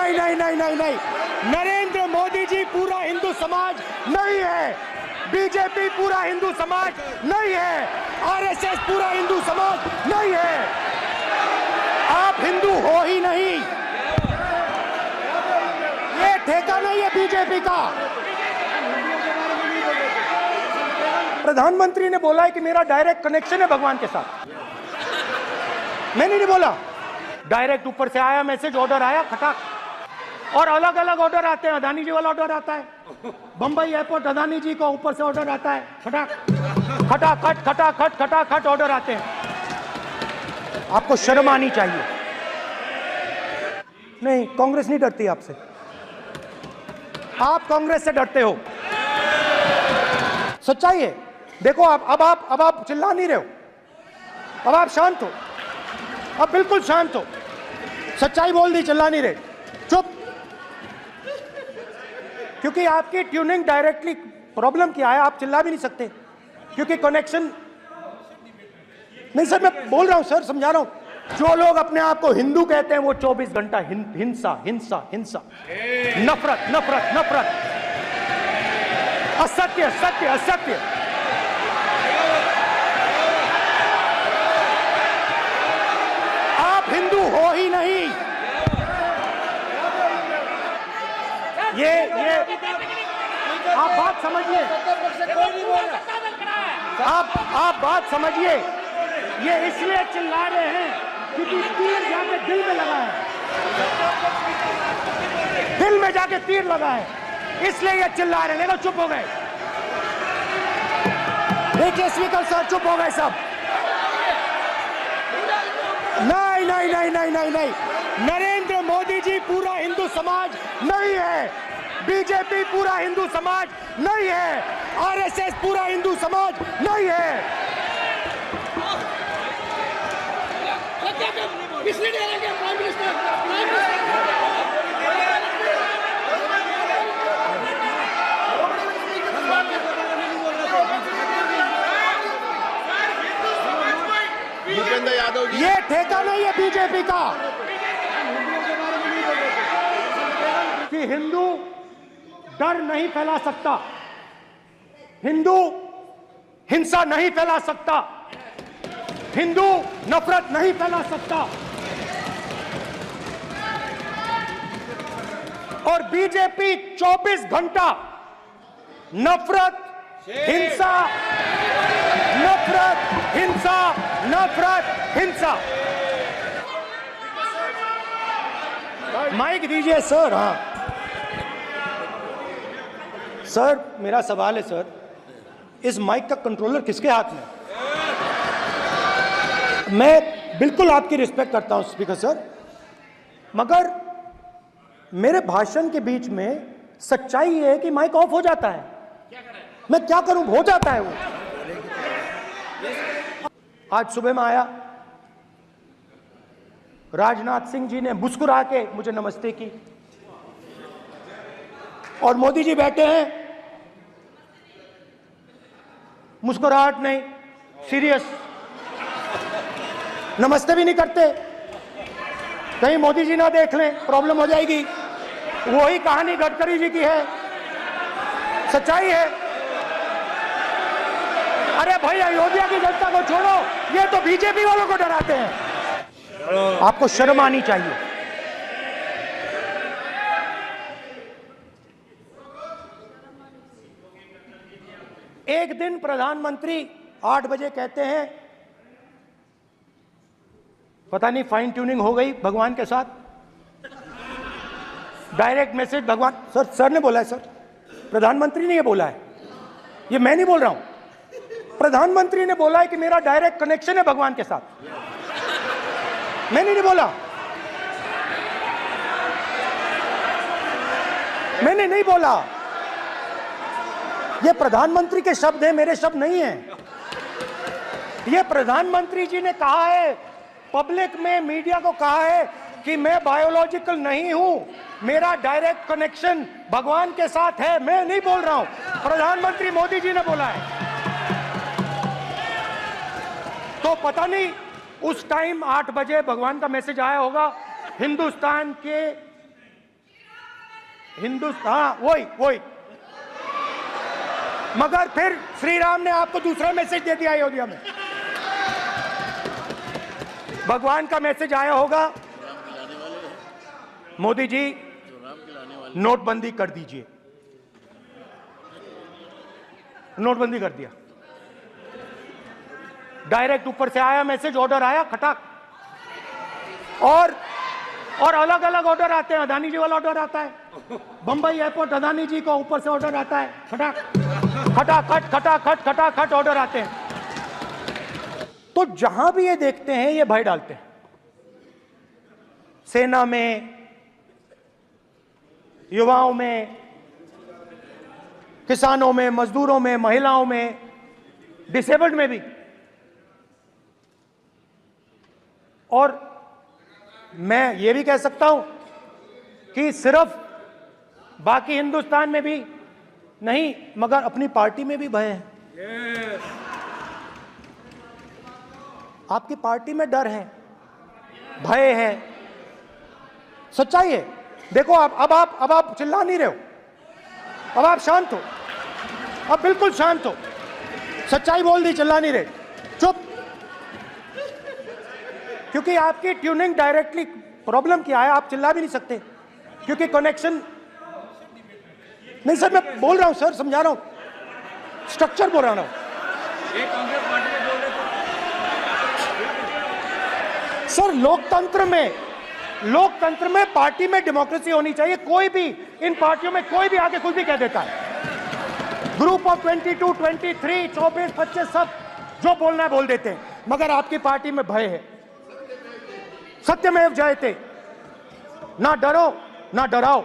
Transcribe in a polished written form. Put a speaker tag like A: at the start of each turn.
A: नहीं नहीं नहीं नहीं नहीं, नरेंद्र मोदी जी पूरा हिंदू समाज नहीं है, बीजेपी पूरा हिंदू समाज नहीं है, आरएसएस पूरा हिंदू समाज नहीं है। आप हिंदू हो ही नहीं, ये ठेका नहीं है बीजेपी का। प्रधानमंत्री ने बोला है कि मेरा डायरेक्ट कनेक्शन है भगवान के साथ। मैंने नहीं बोला, डायरेक्ट ऊपर से आया मैसेज, ऑर्डर आया खटाक, और अलग अलग ऑर्डर आते हैं। अदानी जी वाला ऑर्डर आता है, बंबई एयरपोर्ट अदानी जी को ऊपर से ऑर्डर आता है, खटाक खटाखट खटाखट खटाखट ऑर्डर आते हैं। आपको शर्म आनी चाहिए। नहीं, कांग्रेस नहीं डरती आपसे, आप कांग्रेस से डरते हो। सच्चाई है। देखो अब आप चिल्ला नहीं रहे हो, अब आप शांत हो, अब बिल्कुल शांत हो। सच्चाई बोल दी, चिल्ला नहीं रहे, चुप। क्योंकि आपकी ट्यूनिंग डायरेक्टली, प्रॉब्लम क्या है, आप चिल्ला भी नहीं सकते क्योंकि कनेक्शन नहीं। सर मैं बोल रहा हूं, सर समझा रहा हूं। जो लोग अपने आप को हिंदू कहते हैं वो 24 घंटा हिंसा हिंसा हिंसा, नफरत नफरत नफरत, असत्य सत्य असत्य। आप हिंदू हो ही नहीं। ये आप बात समझिए, आप बात समझिए। ये इसलिए चिल्ला रहे हैं क्योंकि तीर जाके दिल में लगा है, दिल में जाके तीर लगा है, इसलिए ये चिल्ला रहे हैं। देखो चुप हो गए, देखिए स्पीकर सर चुप हो गए सब। नहीं नहीं नहीं नहीं नहीं नहीं, नरेंद्र मोदी जी पूरा हिंदू समाज नहीं है, बीजेपी पूरा हिंदू समाज नहीं है, आरएसएस पूरा हिंदू समाज नहीं है। ये ठेका नहीं है बीजेपी का कि हिंदू डर नहीं फैला सकता, हिंदू हिंसा नहीं फैला सकता, हिंदू नफरत नहीं फैला सकता। और बीजेपी 24 घंटा नफरत हिंसा नफरत हिंसा नफरत हिंसा। माइक दीजिए सर। हाँ सर, मेरा सवाल है सर, इस माइक का कंट्रोलर किसके हाथ में? मैं बिल्कुल आपकी रिस्पेक्ट करता हूं स्पीकर सर, मगर मेरे भाषण के बीच में सच्चाई है कि माइक ऑफ हो जाता है। मैं क्या करूं, हो जाता है वो। आज सुबह में आया, राजनाथ सिंह जी ने मुस्कुरा के मुझे नमस्ते की, और मोदी जी बैठे हैं, मुस्कुराहट नहीं, सीरियस, नमस्ते भी नहीं करते। कहीं मोदी जी ना देख लें, प्रॉब्लम हो जाएगी। वही कहानी गडकरी जी की है, सच्चाई है। अरे भाई, अयोध्या की जनता को छोड़ो, ये तो बीजेपी वालों को डराते हैं। आपको शर्म आनी चाहिए। एक दिन प्रधानमंत्री 8 बजे कहते हैं, पता नहीं फाइन ट्यूनिंग हो गई भगवान के साथ, डायरेक्ट मैसेज भगवान। सर ने बोला है सर, प्रधानमंत्री ने ये बोला है, ये मैं नहीं बोल रहा हूं। प्रधानमंत्री ने बोला है कि मेरा डायरेक्ट कनेक्शन है भगवान के साथ। मैंने नहीं बोला, मैंने नहीं बोला। ये प्रधानमंत्री के शब्द हैं, मेरे शब्द नहीं हैं। ये प्रधानमंत्री जी ने कहा है, पब्लिक में, मीडिया को कहा है कि मैं बायोलॉजिकल नहीं हूं, मेरा डायरेक्ट कनेक्शन भगवान के साथ है। मैं नहीं बोल रहा हूं, प्रधानमंत्री मोदी जी ने बोला है। तो पता नहीं उस टाइम 8 बजे भगवान का मैसेज आया होगा, हिंदुस्तान के हिंदुस्तान, हाँ वही वही। मगर फिर श्री राम ने आपको दूसरा मैसेज दे दिया अयोध्या में। भगवान का मैसेज आया होगा, मोदी जी नोटबंदी कर दीजिए। नोटबंदी कर दिया, डायरेक्ट ऊपर से आया मैसेज, ऑर्डर आया खटाक। और अलग अलग ऑर्डर आते हैं। अदानी जी वाला ऑर्डर आता है, बंबई एयरपोर्ट अदानी जी को ऊपर से ऑर्डर आता है, खटाक खटाखट खटाखट खटाखट ऑर्डर आते हैं। तो जहां भी ये देखते हैं ये भय डालते हैं, सेना में, युवाओं में, किसानों में, मजदूरों में, महिलाओं में, डिसेबल्ड में भी। और मैं ये भी कह सकता हूं कि सिर्फ बाकी हिंदुस्तान में भी नहीं, मगर अपनी पार्टी में भी भय है। आपकी पार्टी में डर है, भय है, सच्चाई है। देखो अब आप चिल्ला नहीं रहे हो, अब आप शांत हो, अब बिल्कुल शांत हो। सच्चाई बोल दी, चिल्ला नहीं रहे, चुप। क्योंकि आपकी ट्यूनिंग डायरेक्टली, प्रॉब्लम क्या है, आप चिल्ला भी नहीं सकते क्योंकि कनेक्शन नहीं। सर मैं बोल रहा हूं सर, समझा रहा हूं, स्ट्रक्चर बोल रहा हूं। सर लोकतंत्र में पार्टी में डेमोक्रेसी होनी चाहिए। कोई भी इन पार्टियों में कोई भी आके कुछ भी कह देता है। ग्रुप ऑफ 22, 23, 24, 25 सब जो बोलना है बोल देते हैं। मगर आपकी पार्टी में भय है। सत्यमेव जयते, ना डरो ना डराओ।